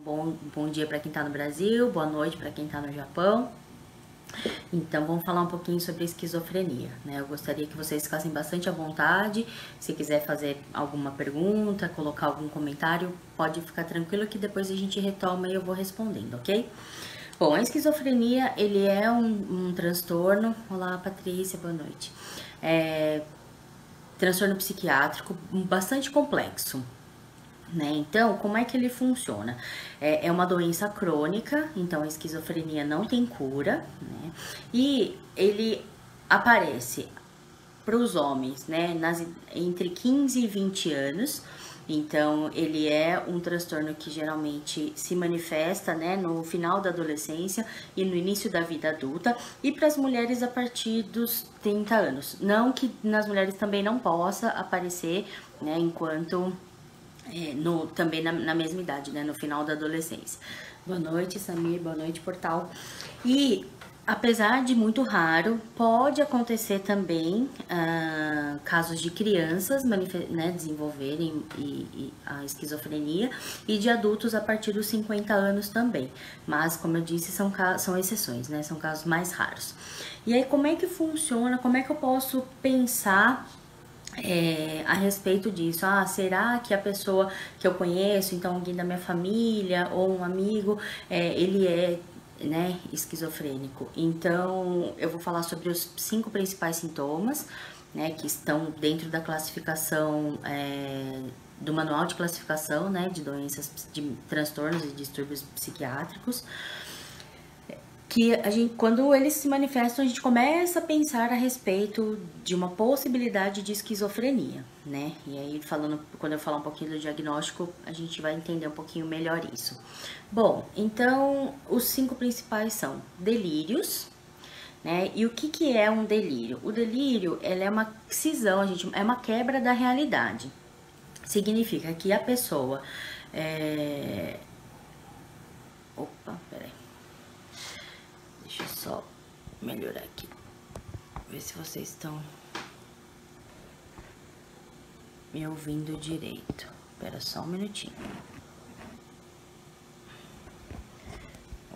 Bom dia para quem está no Brasil, boa noite para quem está no Japão. Então, vamos falar um pouquinho sobre esquizofrenia, né? Eu gostaria que vocês ficassem bastante à vontade. Se quiser fazer alguma pergunta, colocar algum comentário, pode ficar tranquilo que depois a gente retoma e eu vou respondendo, ok? Bom, a esquizofrenia, ele é um transtorno... Olá, Patrícia, boa noite. Transtorno psiquiátrico bastante complexo. Né? Então, como é que ele funciona? É uma doença crônica, então a esquizofrenia não tem cura, né? E ele aparece para os homens, né, entre 15 e 20 anos. Então, ele é um transtorno que geralmente se manifesta, né, no final da adolescência e no início da vida adulta, e para as mulheres a partir dos 30 anos. Não que nas mulheres também não possa aparecer, né, enquanto... também na mesma idade, né, no final da adolescência. Boa noite, Samir, boa noite, Portal. E, apesar de muito raro, pode acontecer também casos de crianças, né, desenvolverem a esquizofrenia, e de adultos a partir dos 50 anos também. Mas, como eu disse, são exceções, né, são casos mais raros. E aí, como é que funciona, como é que eu posso pensar a respeito disso? Será que a pessoa que eu conheço, então alguém da minha família ou um amigo, ele é, né, esquizofrênico? Então, eu vou falar sobre os 5 principais sintomas, né, que estão dentro da classificação, do manual de classificação, né, de doenças, de transtornos e distúrbios psiquiátricos. Que quando eles se manifestam, a gente começa a pensar a respeito de uma possibilidade de esquizofrenia, né? E aí, quando eu falar um pouquinho do diagnóstico, a gente vai entender um pouquinho melhor isso. Bom, então, os 5 principais são delírios, né? E o que é um delírio? O delírio, ela é uma cisão, é uma quebra da realidade. Significa que a pessoa... Opa, peraí. Deixa eu só melhorar aqui. Ver se vocês estão me ouvindo direito. Espera só um minutinho.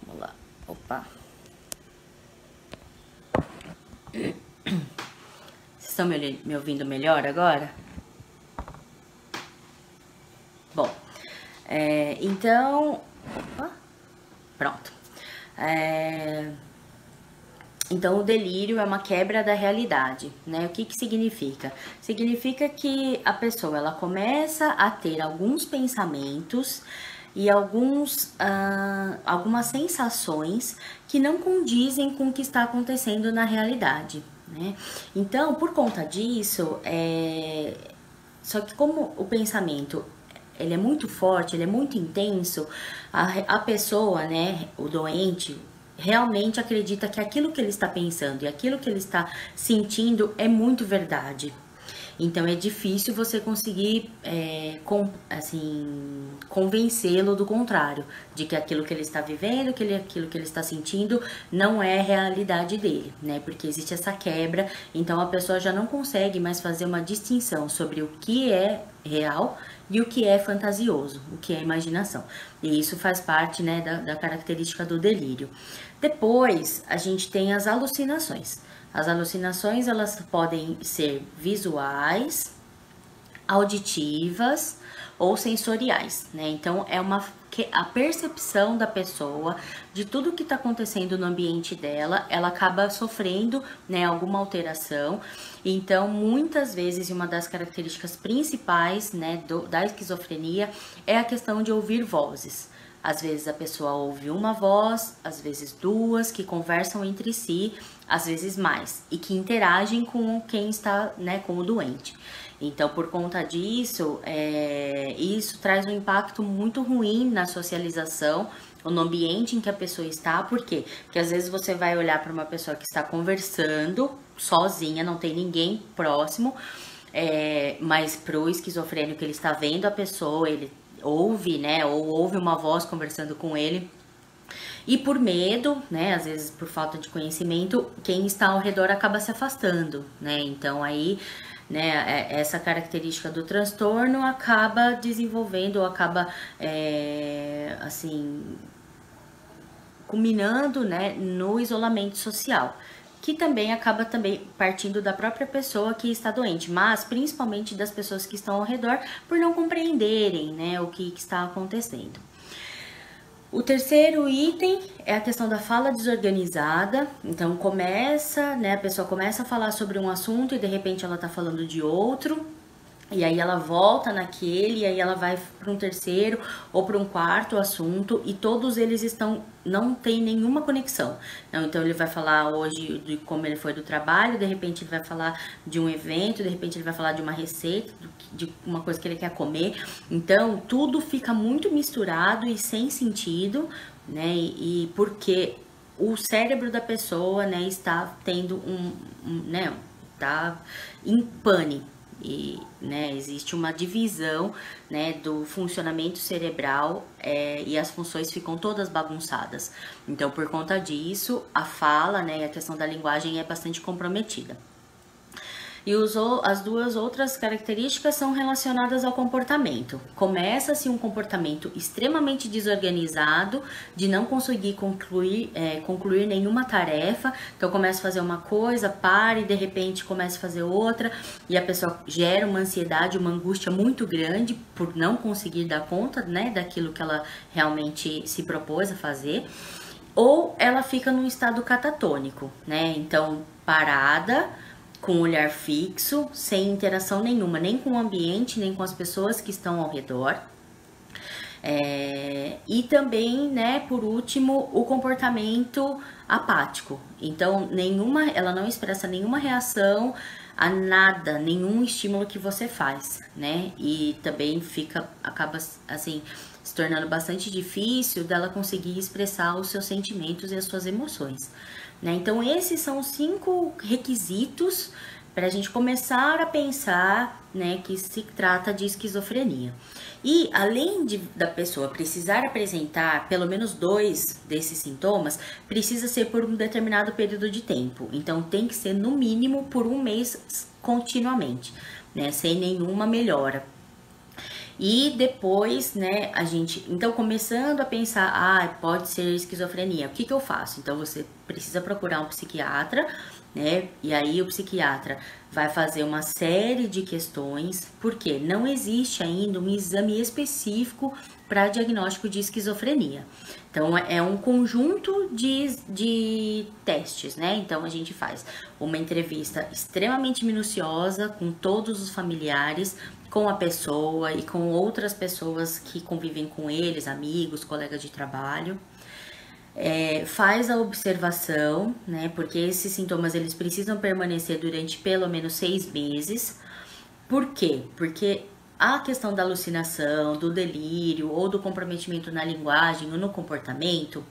Vamos lá. Opa. Vocês estão me ouvindo melhor agora? Bom, então... Opa. Pronto. Então, o delírio é uma quebra da realidade, né? O que significa? Significa que a pessoa, ela começa a ter alguns pensamentos e algumas sensações que não condizem com o que está acontecendo na realidade, né? Então, por conta disso, só que como o pensamento... ele é muito forte, ele é muito intenso, a pessoa, né, o doente, realmente acredita que aquilo que ele está pensando e aquilo que ele está sentindo é muito verdade. Então, é difícil você conseguir, convencê-lo do contrário, de que aquilo que ele está vivendo, aquilo que ele está sentindo, não é realidade dele, né? Porque existe essa quebra, então a pessoa já não consegue mais fazer uma distinção sobre o que é real e o que é fantasioso, o que é imaginação. E isso faz parte, né, da característica do delírio. Depois, a gente tem as alucinações. As alucinações, elas podem ser visuais, auditivas ou sensoriais, né? Então, a percepção da pessoa de tudo que está acontecendo no ambiente dela, ela acaba sofrendo, né, alguma alteração. Então, muitas vezes, uma das características principais, né, da esquizofrenia é a questão de ouvir vozes. Às vezes a pessoa ouve uma voz, às vezes 2, que conversam entre si, às vezes mais, e que interagem com quem está, né, com o doente. Então, por conta disso, isso traz um impacto muito ruim na socialização, ou no ambiente em que a pessoa está. Por quê? Porque às vezes você vai olhar para uma pessoa que está conversando sozinha, não tem ninguém próximo, mas pro esquizofrênico, ele está vendo a pessoa, ele ouve, né, ou ouve uma voz conversando com ele, e por medo, né, às vezes por falta de conhecimento, quem está ao redor acaba se afastando, né? Então aí, né, essa característica do transtorno, acaba desenvolvendo, ou acaba, assim, culminando, né, no isolamento social, que também acaba também partindo da própria pessoa que está doente, mas principalmente das pessoas que estão ao redor por não compreenderem, né, o que está acontecendo. O terceiro item é a questão da fala desorganizada. Então começa, né, a pessoa começa a falar sobre um assunto e de repente ela tá falando de outro. E aí ela volta naquele, e aí ela vai para um terceiro ou para um quarto assunto, e todos eles não tem nenhuma conexão. Então ele vai falar hoje de como ele foi do trabalho, de repente ele vai falar de um evento, de repente ele vai falar de uma receita, de uma coisa que ele quer comer. Então tudo fica muito misturado e sem sentido, né? E porque o cérebro da pessoa, né, está tendo né, tá em pane. E, né, existe uma divisão, né, do funcionamento cerebral, e as funções ficam todas bagunçadas. Então, por conta disso, a fala, né, a questão da linguagem é bastante comprometida. E as duas outras características são relacionadas ao comportamento. Começa-se um comportamento extremamente desorganizado, de não conseguir concluir nenhuma tarefa. Então começa a fazer uma coisa, para e de repente começa a fazer outra, e a pessoa gera uma ansiedade, uma angústia muito grande por não conseguir dar conta, né, daquilo que ela realmente se propôs a fazer. Ou ela fica num estado catatônico, né? Então, parada, com um olhar fixo, sem interação nenhuma, nem com o ambiente, nem com as pessoas que estão ao redor. E também, né, por último, o comportamento apático. Então, ela não expressa nenhuma reação a nada, nenhum estímulo que você faz, né? E também acaba assim, se tornando bastante difícil dela conseguir expressar os seus sentimentos e as suas emoções, né? Então, esses são os 5 requisitos para a gente começar a pensar, né, que se trata de esquizofrenia. E além da pessoa precisar apresentar pelo menos 2 desses sintomas, precisa ser por um determinado período de tempo. Então tem que ser no mínimo por 1 mês continuamente, né, sem nenhuma melhora. E depois, né, então começando a pensar, pode ser esquizofrenia, o que eu faço? Então você precisa procurar um psiquiatra, né, e aí o psiquiatra vai fazer uma série de questões, porque não existe ainda um exame específico para diagnóstico de esquizofrenia. Então é um conjunto de testes, né? Então a gente faz uma entrevista extremamente minuciosa com todos os familiares, com a pessoa e com outras pessoas que convivem com eles, amigos, colegas de trabalho. Faz a observação, né? Porque esses sintomas eles precisam permanecer durante pelo menos 6 meses. Por quê? Porque a questão da alucinação, do delírio ou do comprometimento na linguagem ou no comportamento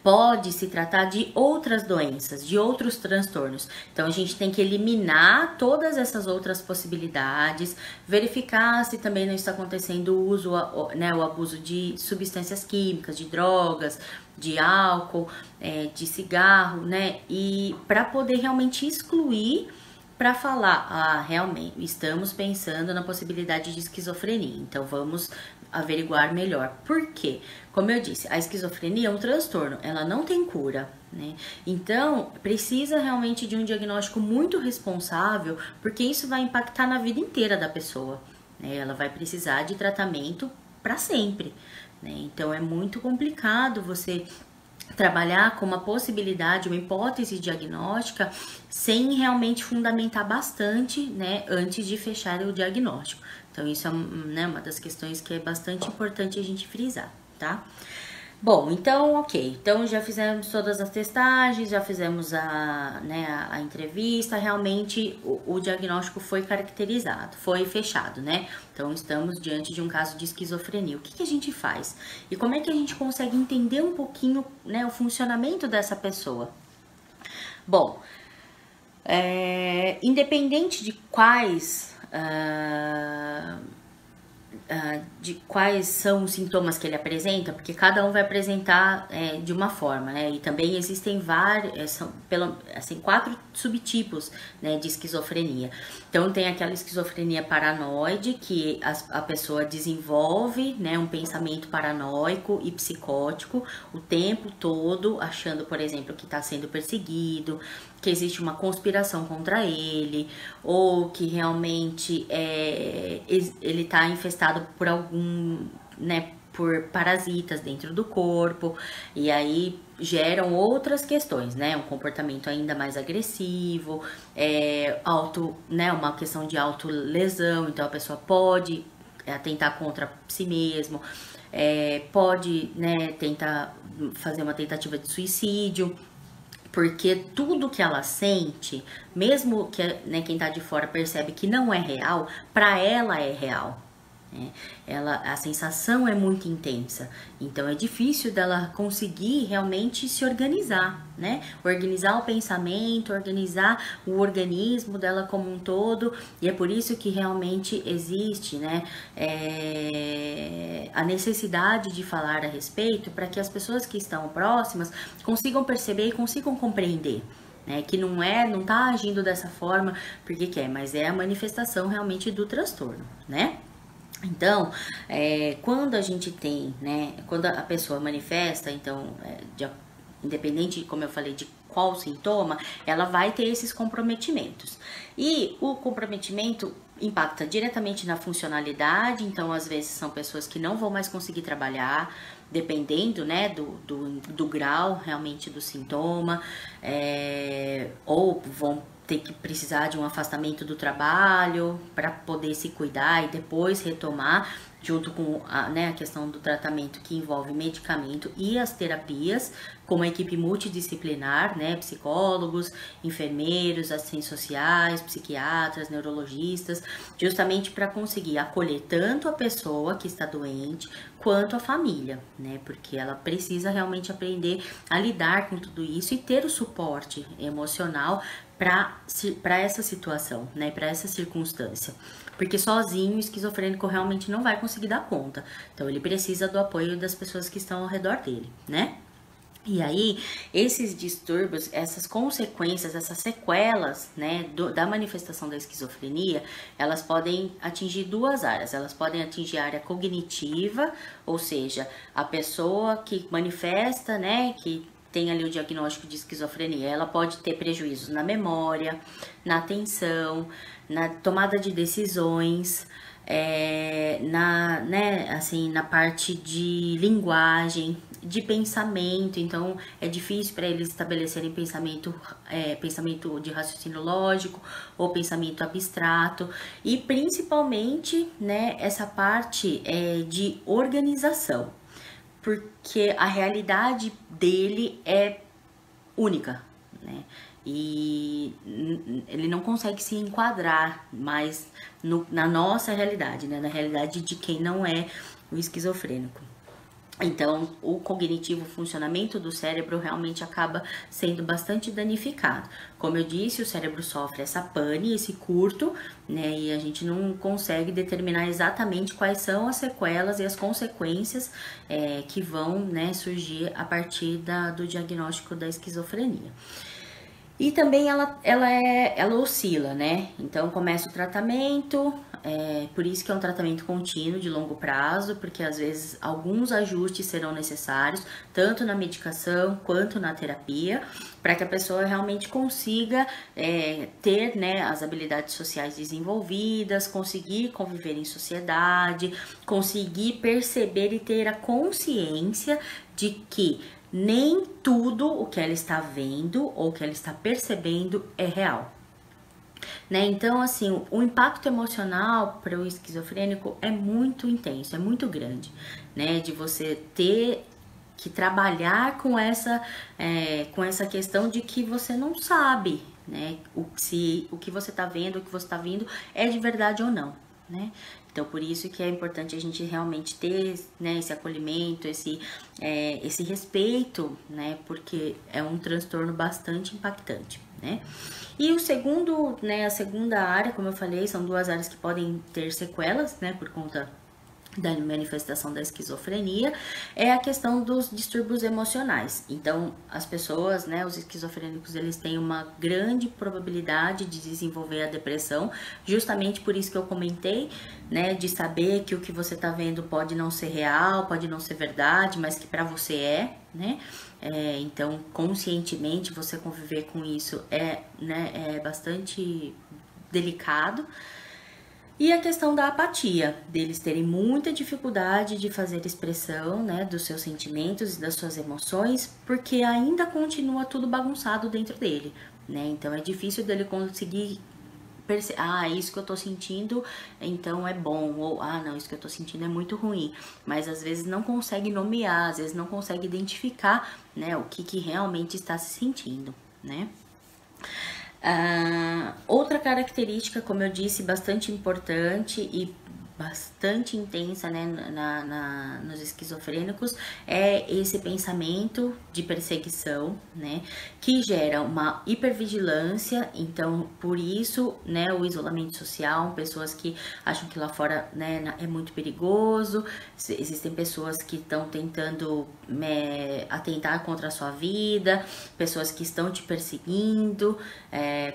pode se tratar de outras doenças, de outros transtornos. Então a gente tem que eliminar todas essas outras possibilidades, verificar se também não está acontecendo o uso, né, o abuso de substâncias químicas, de drogas, de álcool, de cigarro, né? E para poder realmente excluir, para falar, realmente estamos pensando na possibilidade de esquizofrenia, então vamos averiguar melhor. Por quê? Como eu disse, a esquizofrenia é um transtorno, ela não tem cura, né? Então, precisa realmente de um diagnóstico muito responsável, porque isso vai impactar na vida inteira da pessoa, né? Ela vai precisar de tratamento para sempre, né? Então, é muito complicado você trabalhar com uma possibilidade, uma hipótese diagnóstica, sem realmente fundamentar bastante, né, antes de fechar o diagnóstico. Então, isso é, né, uma das questões que é bastante importante a gente frisar, tá? Bom, então, ok. Então, já fizemos todas as testagens, já fizemos a entrevista, realmente o diagnóstico foi caracterizado, foi fechado, né? Então, estamos diante de um caso de esquizofrenia. O que a gente faz? E como é que a gente consegue entender um pouquinho, né, o funcionamento dessa pessoa? Bom, independente de quais de quais são os sintomas que ele apresenta, porque cada um vai apresentar de uma forma, né? E também existem vários, assim, 4 subtipos, né, de esquizofrenia. Então tem aquela esquizofrenia paranoide, que a pessoa desenvolve, né, um pensamento paranoico e psicótico o tempo todo, achando, por exemplo, que está sendo perseguido, que existe uma conspiração contra ele, ou que realmente ele está infestado por algum, né, por parasitas dentro do corpo, e aí geram outras questões, né, um comportamento ainda mais agressivo, né, uma questão de autolesão, então a pessoa pode atentar contra si mesmo, pode, né, tentar fazer uma tentativa de suicídio, porque tudo que ela sente, mesmo que, né, quem tá de fora percebe que não é real, para ela é real. Né? A sensação é muito intensa, então é difícil dela conseguir realmente se organizar, né? Organizar o pensamento, organizar o organismo dela como um todo, e é por isso que realmente existe, né, a necessidade de falar a respeito, para que as pessoas que estão próximas consigam perceber e consigam compreender. Né, que não tá agindo dessa forma porque quer, mas é a manifestação realmente do transtorno, né? Então, quando a gente tem, né, quando a pessoa manifesta, então, independente, como eu falei, de qual sintoma, ela vai ter esses comprometimentos. E o comprometimento impacta diretamente na funcionalidade, então, às vezes, são pessoas que não vão mais conseguir trabalhar, dependendo, né, do grau realmente do sintoma, ou vão ter que precisar de um afastamento do trabalho para poder se cuidar e depois retomar, junto com a questão do tratamento que envolve medicamento e as terapias, com uma equipe multidisciplinar, né, psicólogos, enfermeiros, assistentes sociais, psiquiatras, neurologistas, justamente para conseguir acolher tanto a pessoa que está doente quanto a família, né, porque ela precisa realmente aprender a lidar com tudo isso e ter o suporte emocional para essa situação, né, para essa circunstância. Porque sozinho o esquizofrênico realmente não vai conseguir dar conta. Então ele precisa do apoio das pessoas que estão ao redor dele, né? E aí, esses distúrbios, essas consequências, essas sequelas, né, da manifestação da esquizofrenia, elas podem atingir 2 áreas. Elas podem atingir a área cognitiva, ou seja, a pessoa que manifesta, né, que tem ali o diagnóstico de esquizofrenia, ela pode ter prejuízos na memória, na atenção, na tomada de decisões, na parte de linguagem, de pensamento. Então é difícil para eles estabelecerem pensamento de raciocínio lógico ou pensamento abstrato, e principalmente, né, essa parte de organização, porque a realidade dele é única, né? E ele não consegue se enquadrar mais na nossa realidade, né? Na realidade de quem não é o esquizofrênico. Então, o cognitivo, o funcionamento do cérebro realmente acaba sendo bastante danificado. Como eu disse, o cérebro sofre essa pane, esse curto, né? E a gente não consegue determinar exatamente quais são as sequelas e as consequências que vão, né, surgir a partir do diagnóstico da esquizofrenia. E também ela oscila, né? Então começa o tratamento, por isso que é um tratamento contínuo de longo prazo, porque às vezes alguns ajustes serão necessários, tanto na medicação quanto na terapia, para que a pessoa realmente consiga ter, né, as habilidades sociais desenvolvidas, conseguir conviver em sociedade, conseguir perceber e ter a consciência de que nem tudo o que ela está vendo ou que ela está percebendo é real. Né? Então, assim, o impacto emocional para o esquizofrênico é muito intenso, é muito grande, né? De você ter que trabalhar com essa questão de que você não sabe, né? Se o que você está vendo, o que você está vindo é de verdade ou não, né? Então, por isso que é importante a gente realmente ter, né, esse acolhimento, esse respeito, né, porque é um transtorno bastante impactante, né. E o segundo, né, a segunda área, como eu falei, são 2 áreas que podem ter sequelas, né, por conta da manifestação da esquizofrenia é a questão dos distúrbios emocionais. Então, as pessoas, né, os esquizofrênicos, eles têm uma grande probabilidade de desenvolver a depressão, justamente por isso que eu comentei, né, de saber que o que você tá vendo pode não ser real, pode não ser verdade, mas que para você é, né? Então, conscientemente, você conviver com isso é bastante delicado. E a questão da apatia, deles terem muita dificuldade de fazer expressão, né, dos seus sentimentos e das suas emoções, porque ainda continua tudo bagunçado dentro dele, né? Então é difícil dele conseguir perceber, isso que eu tô sentindo, então é bom, ou não, isso que eu tô sentindo é muito ruim, mas às vezes não consegue nomear, às vezes não consegue identificar, né, o que realmente está se sentindo, né? Outra característica, como eu disse, bastante importante e bastante intensa, né, nos esquizofrênicos é esse pensamento de perseguição, né, que gera uma hipervigilância. Então, por isso, né, o isolamento social, pessoas que acham que lá fora, né, é muito perigoso, existem pessoas que estão tentando atentar contra a sua vida, pessoas que estão te perseguindo,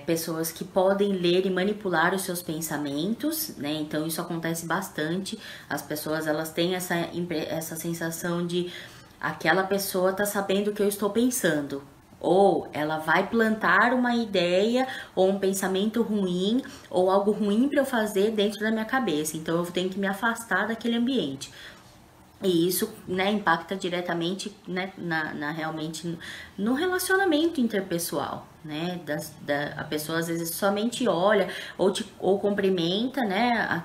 pessoas que podem ler e manipular os seus pensamentos, né, então isso acontece bastante. As pessoas, elas têm essa sensação de aquela pessoa tá sabendo o que eu estou pensando, ou ela vai plantar uma ideia ou um pensamento ruim ou algo ruim para eu fazer dentro da minha cabeça, então eu tenho que me afastar daquele ambiente. E isso, né, impacta diretamente, né, realmente no relacionamento interpessoal, né? A pessoa às vezes somente olha ou cumprimenta, né,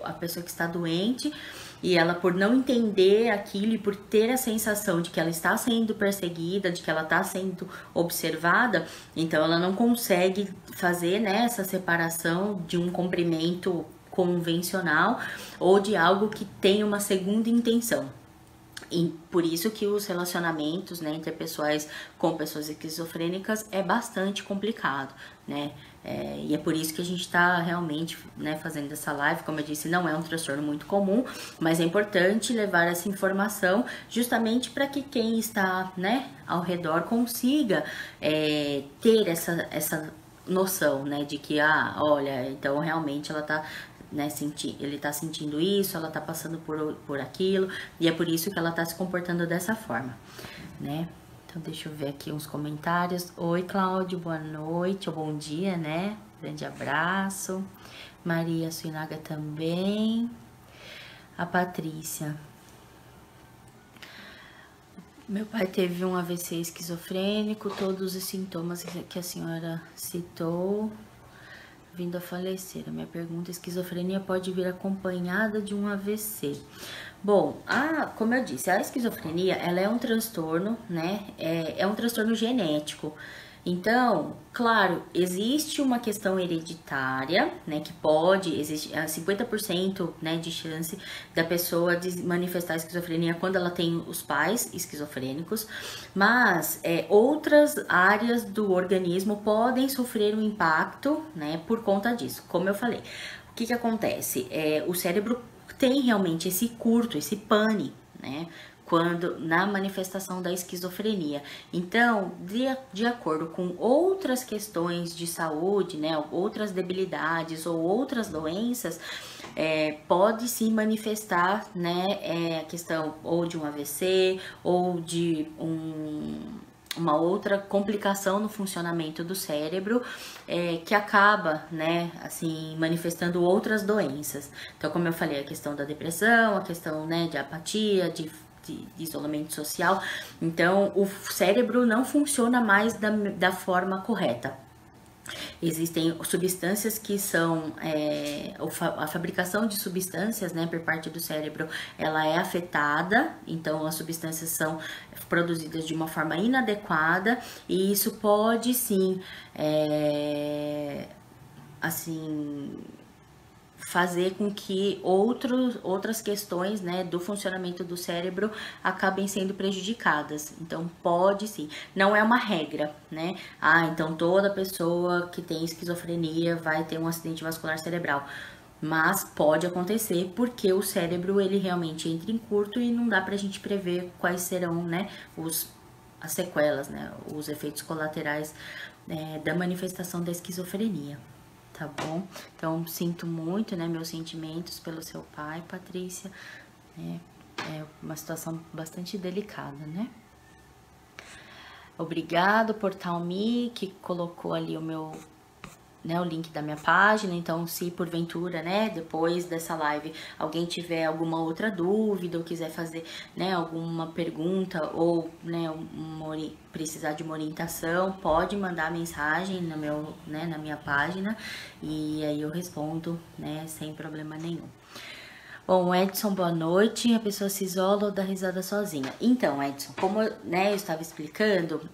a pessoa que está doente, e ela, por não entender aquilo e por ter a sensação de que ela está sendo perseguida, de que ela está sendo observada, então ela não consegue fazer, né, essa separação de um cumprimento convencional ou de algo que tem uma segunda intenção. E por isso que os relacionamentos, né, interpessoais com pessoas esquizofrênicas é bastante complicado, né? E é por isso que a gente está realmente, né, fazendo essa live. Como eu disse, não é um transtorno muito comum, mas é importante levar essa informação justamente para que quem está, né, ao redor consiga ter essa noção, né, de que, olha, então realmente ela tá, né, ele tá sentindo isso, ela tá passando por aquilo, e é por isso que ela tá se comportando dessa forma, né? Então, deixa eu ver aqui uns comentários. Oi, Cláudio, boa noite, ou bom dia, né? Grande abraço. Maria Suinaga também. A Patrícia. Meu pai teve um AVC esquizofrênico, todos os sintomas que a senhora citou vindo a falecer. A minha pergunta: esquizofrenia pode vir acompanhada de um AVC? Bom, como eu disse, a esquizofrenia, ela é um transtorno, né? É um transtorno genético. Então, claro, existe uma questão hereditária, né, que existe 50%, né, de chance da pessoa de manifestar esquizofrenia quando ela tem os pais esquizofrênicos, mas outras áreas do organismo podem sofrer um impacto, né, por conta disso. Como eu falei, o que acontece? O cérebro tem realmente esse curto, esse pane, né, quando na manifestação da esquizofrenia. Então, de acordo com outras questões de saúde, né, outras debilidades ou outras doenças, pode se manifestar, né, a questão ou de um AVC ou de uma outra complicação no funcionamento do cérebro, que acaba, né, assim, manifestando outras doenças. Então, como eu falei, a questão da depressão, a questão, né, de apatia, de isolamento social. Então, o cérebro não funciona mais da forma correta. Existem substâncias que são, a fabricação de substâncias, né, por parte do cérebro, ela é afetada, então as substâncias são produzidas de uma forma inadequada, e isso pode sim, assim, fazer com que outras questões, né, do funcionamento do cérebro acabem sendo prejudicadas. Então, pode sim. Não é uma regra, né? Então toda pessoa que tem esquizofrenia vai ter um acidente vascular cerebral. mas pode acontecer porque o cérebro ele realmente entra em curto e não dá pra gente prever quais serão, né, as sequelas, né, os efeitos colaterais da manifestação da esquizofrenia, tá bom? Então, sinto muito, né, meus sentimentos pelo seu pai, Patrícia, é uma situação bastante delicada, né? Obrigado, Portal Me, que colocou ali o meu, né, o link da minha página. Então, se porventura, né, depois dessa live, alguém tiver alguma outra dúvida ou quiser fazer, né, alguma pergunta ou, né, precisar de uma orientação, pode mandar mensagem no meu, né, na minha página e aí eu respondo, né, sem problema nenhum. Bom, Edson, boa noite. A pessoa se isola ou dá risada sozinha. Então, Edson, como né, eu estava explicando,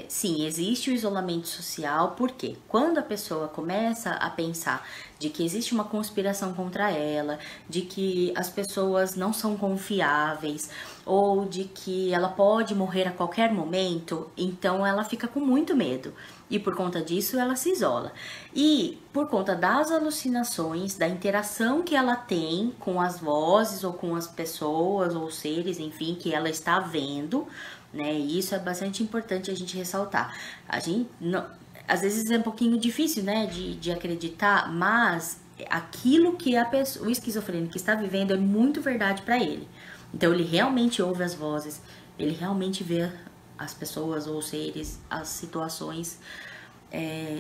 sim, existe o isolamento social, porque quando a pessoa começa a pensar de que existe uma conspiração contra ela, de que as pessoas não são confiáveis, ou de que ela pode morrer a qualquer momento, então ela fica com muito medo. E por conta disso ela se isola. E por conta das alucinações, da interação que ela tem com as vozes ou com as pessoas ou seres, enfim, que ela está vendo, né? E isso é bastante importante a gente ressaltar. A gente não, às vezes é um pouquinho difícil, né, de acreditar, mas aquilo que o esquizofrênico está vivendo é muito verdade para ele. Então ele realmente ouve as vozes, ele realmente vê as pessoas ou os seres, as situações,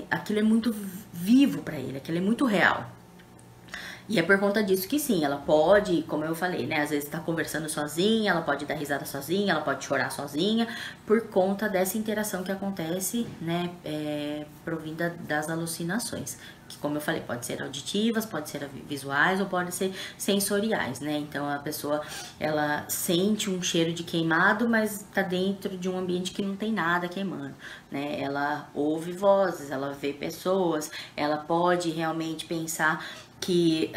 aquilo é muito vivo para ele, aquilo é muito real. E é por conta disso que sim, ela pode, como eu falei, né, às vezes tá conversando sozinha, ela pode dar risada sozinha, ela pode chorar sozinha, por conta dessa interação que acontece, né, provinda das alucinações. Que, como eu falei, pode ser auditivas, pode ser visuais ou pode ser sensoriais, né? Então a pessoa, ela sente um cheiro de queimado, mas tá dentro de um ambiente que não tem nada queimando, né? Ela ouve vozes, ela vê pessoas, ela pode realmente pensar que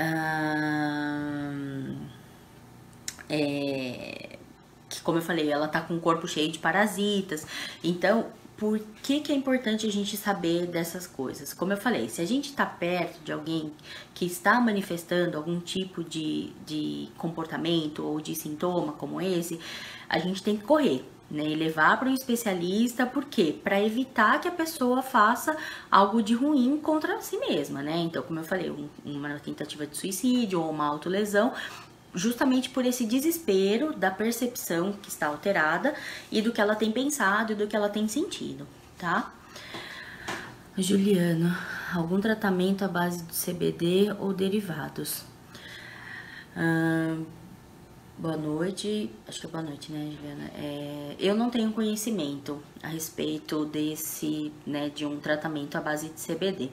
como eu falei, ela tá com o corpo cheio de parasitas. Então, por que é importante a gente saber dessas coisas? Como eu falei, se a gente tá perto de alguém que está manifestando algum tipo de comportamento ou de sintoma como esse, a gente tem que correr, né, e levar para um especialista, por quê? Para evitar que a pessoa faça algo de ruim contra si mesma, né? Então, como eu falei, uma tentativa de suicídio ou uma autolesão, justamente por esse desespero da percepção que está alterada e do que ela tem pensado e do que ela tem sentido, tá? Juliana, algum tratamento à base de CBD ou derivados? Boa noite, acho que é boa noite, né, Juliana? Eu não tenho conhecimento a respeito desse, né, de um tratamento à base de CBD.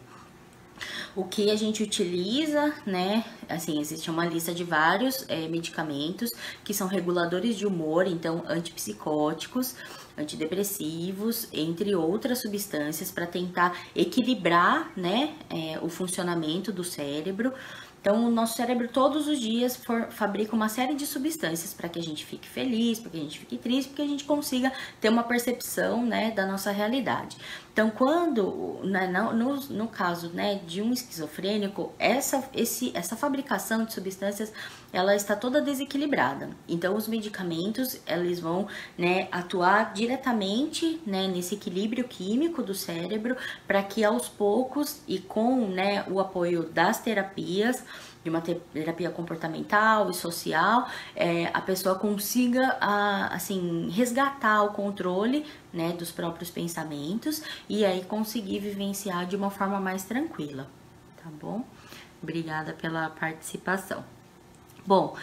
O que a gente utiliza, né, assim, existe uma lista de vários medicamentos que são reguladores de humor, então antipsicóticos, antidepressivos, entre outras substâncias para tentar equilibrar, né, o funcionamento do cérebro. Então, o nosso cérebro todos os dias fabrica uma série de substâncias para que a gente fique feliz, para que a gente fique triste, para que a gente consiga ter uma percepção, né, da nossa realidade. Então, quando, né, no caso, né, de um esquizofrênico, essa fabricação de substâncias, ela está toda desequilibrada. Então, os medicamentos, eles vão, né, atuar diretamente, né, nesse equilíbrio químico do cérebro, para que aos poucos e com, né, o apoio das terapias, de uma terapia comportamental e social, a pessoa consiga, assim, resgatar o controle, né, dos próprios pensamentos e aí conseguir vivenciar de uma forma mais tranquila, tá bom? Obrigada pela participação. Bom,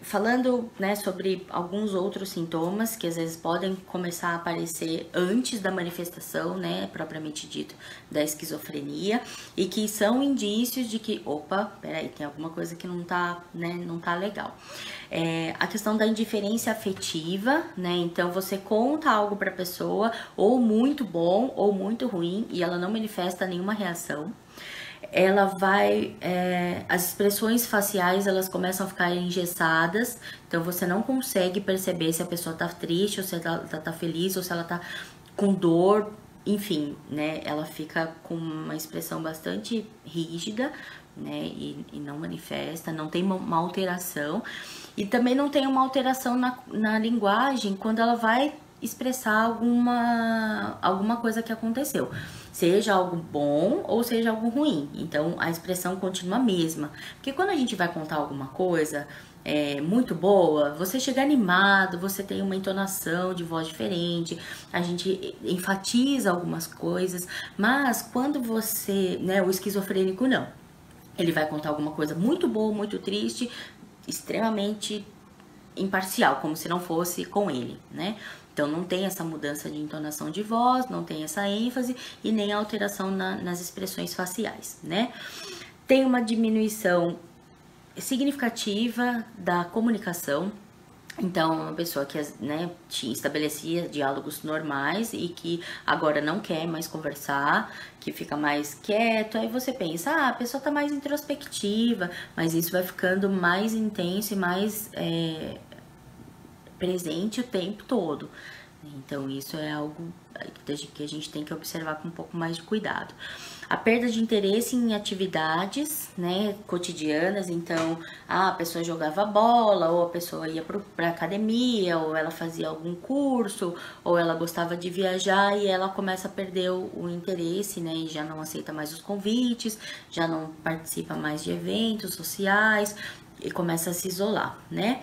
falando, né, sobre alguns outros sintomas que às vezes podem começar a aparecer antes da manifestação, né, propriamente dito, da esquizofrenia, e que são indícios de que, opa, peraí, tem alguma coisa que não tá, né, não tá legal. A questão da indiferença afetiva, né, então você conta algo pra pessoa, ou muito bom, ou muito ruim, e ela não manifesta nenhuma reação. Ela vai, as expressões faciais, elas começam a ficar engessadas, então você não consegue perceber se a pessoa tá triste, ou se ela tá feliz, ou se ela tá com dor, enfim, né, ela fica com uma expressão bastante rígida, né, e não manifesta, não tem uma alteração, e também não tem uma alteração na linguagem quando ela vai expressar alguma coisa que aconteceu, seja algo bom ou seja algo ruim. Então a expressão continua a mesma, porque quando a gente vai contar alguma coisa muito boa, você chega animado, você tem uma entonação de voz diferente, a gente enfatiza algumas coisas, mas quando você, né, o esquizofrênico não, ele vai contar alguma coisa muito boa, muito triste, extremamente imparcial, como se não fosse com ele, né? Então não tem essa mudança de entonação de voz, não tem essa ênfase e nem alteração nas expressões faciais, né? Tem uma diminuição significativa da comunicação. Então, uma pessoa que, né, estabelecia diálogos normais e que agora não quer mais conversar, que fica mais quieto, aí você pensa, a pessoa tá mais introspectiva, mas isso vai ficando mais intenso e mais presente o tempo todo. Então, isso é algo que a gente tem que observar com um pouco mais de cuidado. A perda de interesse em atividades, né, cotidianas. Então, a pessoa jogava bola, ou a pessoa ia para academia, ou ela fazia algum curso, ou ela gostava de viajar e ela começa a perder o interesse, né, e já não aceita mais os convites, já não participa mais de eventos sociais e começa a se isolar, né?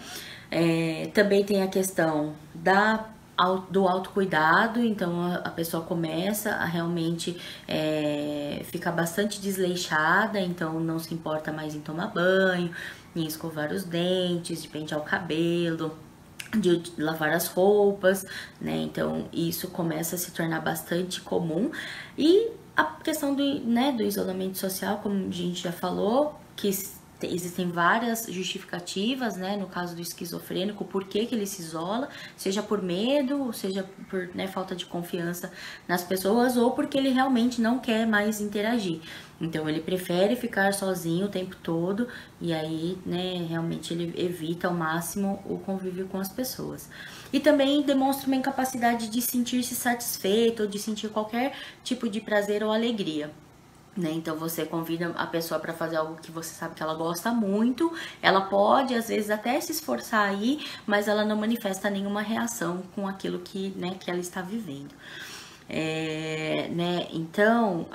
Também tem a questão do autocuidado, então a pessoa começa a realmente ficar bastante desleixada, então não se importa mais em tomar banho, em escovar os dentes, de pentear o cabelo, de lavar as roupas, né? Então isso começa a se tornar bastante comum. E a questão do isolamento social, como a gente já falou, que existem várias justificativas, né, no caso do esquizofrênico, por que ele se isola, seja por medo, seja por, né, falta de confiança nas pessoas, ou porque ele realmente não quer mais interagir. Então ele prefere ficar sozinho o tempo todo e aí, né, realmente ele evita ao máximo o convívio com as pessoas. E também demonstra uma incapacidade de sentir-se satisfeito ou de sentir qualquer tipo de prazer ou alegria. Né? Então você convida a pessoa para fazer algo que você sabe que ela gosta muito, ela pode às vezes até se esforçar aí, mas ela não manifesta nenhuma reação com aquilo que, né, que ela está vivendo. Né? Então,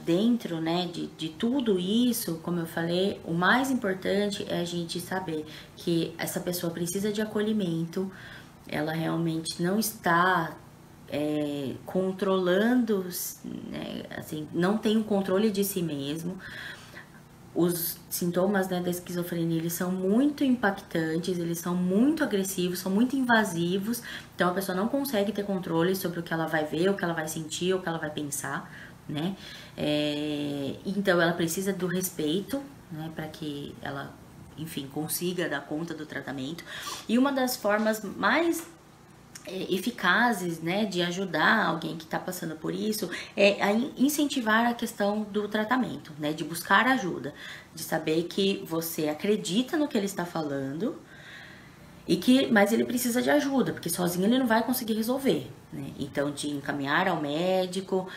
dentro, né, de tudo isso, como eu falei, o mais importante é a gente saber que essa pessoa precisa de acolhimento, ela realmente não está controlando, né, assim, não tem o controle de si mesmo. Os sintomas, né, da esquizofrenia, eles são muito impactantes, eles são muito agressivos, são muito invasivos, então a pessoa não consegue ter controle sobre o que ela vai ver, o que ela vai sentir, o que ela vai pensar, né? Então ela precisa do respeito, né, para que ela, enfim, consiga dar conta do tratamento. E uma das formas mais eficazes, né, de ajudar alguém que está passando por isso a incentivar a questão do tratamento, né, de buscar ajuda, de saber que você acredita no que ele está falando mas ele precisa de ajuda, porque sozinho ele não vai conseguir resolver, né? Então, de encaminhar ao médico.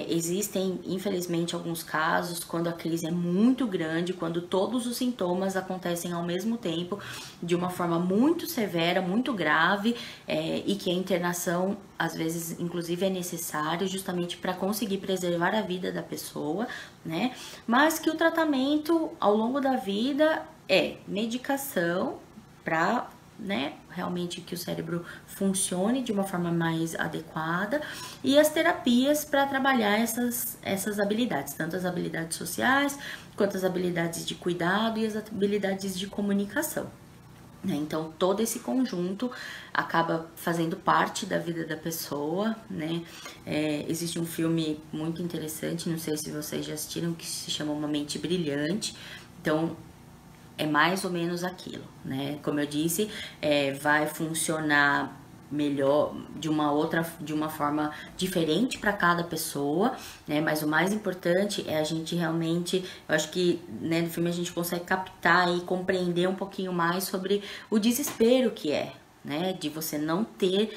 Existem, infelizmente, alguns casos quando a crise é muito grande, quando todos os sintomas acontecem ao mesmo tempo, de uma forma muito severa, muito grave, e que a internação, às vezes, inclusive, é necessário justamente para conseguir preservar a vida da pessoa, né? Mas que o tratamento ao longo da vida é medicação para, né, realmente que o cérebro funcione de uma forma mais adequada, e as terapias para trabalhar essas habilidades, tanto as habilidades sociais, quanto as habilidades de cuidado e as habilidades de comunicação. Então, todo esse conjunto acaba fazendo parte da vida da pessoa, né? Existe um filme muito interessante, não sei se vocês já assistiram, que se chama Uma Mente Brilhante. Então, é mais ou menos aquilo, né? Como eu disse, vai funcionar melhor de uma forma diferente para cada pessoa, né? Mas o mais importante é a gente realmente, eu acho que, né, no filme a gente consegue captar e compreender um pouquinho mais sobre o desespero que né? De você não ter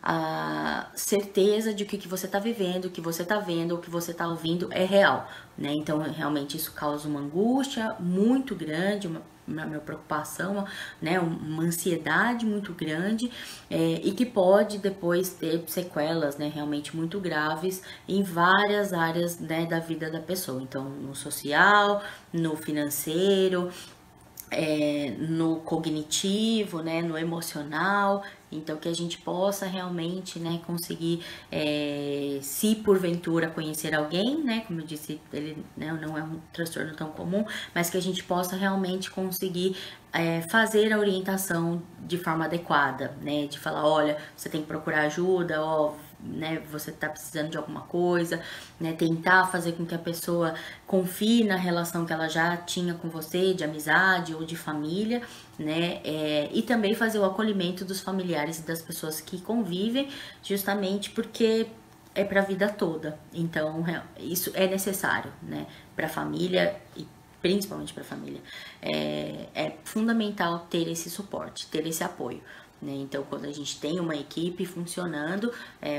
a certeza de que o que você está vivendo, o que você está vendo, o que você está ouvindo é real, né? Então, realmente isso causa uma angústia muito grande, uma preocupação, né? Uma ansiedade muito grande, e que pode depois ter sequelas, né? Realmente muito graves em várias áreas, né? Da vida da pessoa. Então, no social, no financeiro, no cognitivo, né, no emocional, então que a gente possa realmente, né, conseguir, se porventura conhecer alguém, né, como eu disse, ele, né, não é um transtorno tão comum, mas que a gente possa realmente conseguir fazer a orientação de forma adequada, né, de falar, olha, você tem que procurar ajuda, ó, né, você tá precisando de alguma coisa, né, tentar fazer com que a pessoa confie na relação que ela já tinha com você, de amizade ou de família, né, e também fazer o acolhimento dos familiares e das pessoas que convivem, justamente porque é para a vida toda. Então, isso é necessário, né, para a família e principalmente para a família. É fundamental ter esse suporte, ter esse apoio. Né? Então, quando a gente tem uma equipe funcionando,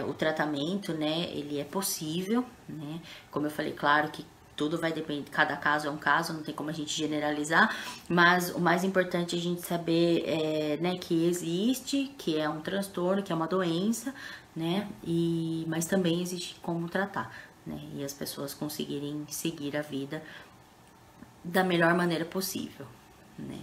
o tratamento, né, ele é possível, né? Como eu falei, claro que tudo vai depender, cada caso é um caso, não tem como a gente generalizar, mas o mais importante é a gente saber, né, que existe, que é um transtorno, que é uma doença, né, mas também existe como tratar, né, e as pessoas conseguirem seguir a vida da melhor maneira possível, né.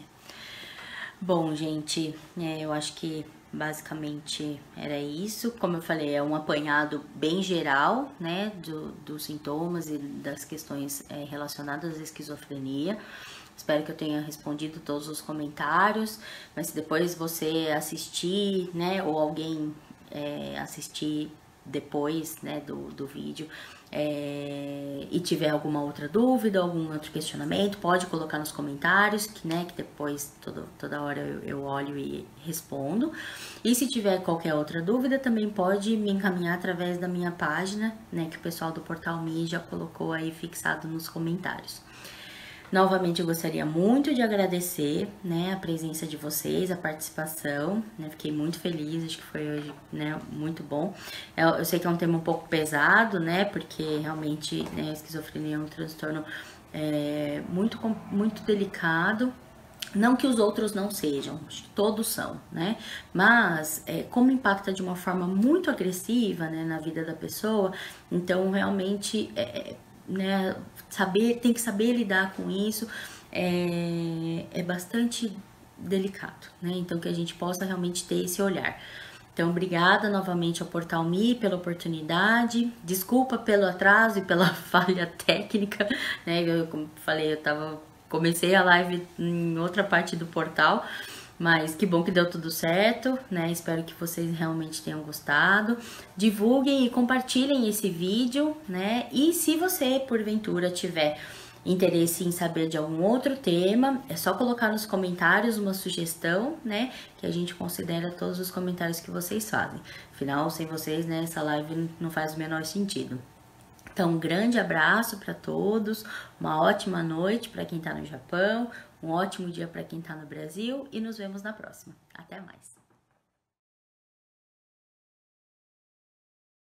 Bom, gente, eu acho que basicamente era isso. Como eu falei, é um apanhado bem geral, né, dos sintomas e das questões relacionadas à esquizofrenia. Espero que eu tenha respondido todos os comentários, mas se depois você assistir, né, ou alguém assistir depois, né, do vídeo, e tiver alguma outra dúvida, algum outro questionamento, pode colocar nos comentários, que, né, que depois toda hora eu olho e respondo. E se tiver qualquer outra dúvida, também pode me encaminhar através da minha página, né, que o pessoal do Portal Me já colocou aí fixado nos comentários. Novamente, eu gostaria muito de agradecer, né, a presença de vocês, a participação, né, fiquei muito feliz, acho que foi hoje, né, muito bom. Eu sei que é um tema um pouco pesado, né, porque realmente, né, a esquizofrenia é um transtorno muito delicado. Não que os outros não sejam, acho que todos são, né? Mas como impacta de uma forma muito agressiva, né, na vida da pessoa, então realmente né, tem que saber lidar com isso, é bastante delicado, né? Então que a gente possa realmente ter esse olhar. Então, obrigada novamente ao Portal Me pela oportunidade. Desculpa pelo atraso e pela falha técnica, né? Como falei, comecei a live em outra parte do portal, mas que bom que deu tudo certo, né? Espero que vocês realmente tenham gostado. Divulguem e compartilhem esse vídeo, né? E se você, porventura, tiver interesse em saber de algum outro tema, é só colocar nos comentários uma sugestão, né? Que a gente considera todos os comentários que vocês fazem. Afinal, sem vocês, né, essa live não faz o menor sentido. Então, um grande abraço para todos, uma ótima noite para quem está no Japão, um ótimo dia para quem está no Brasil e nos vemos na próxima. Até mais!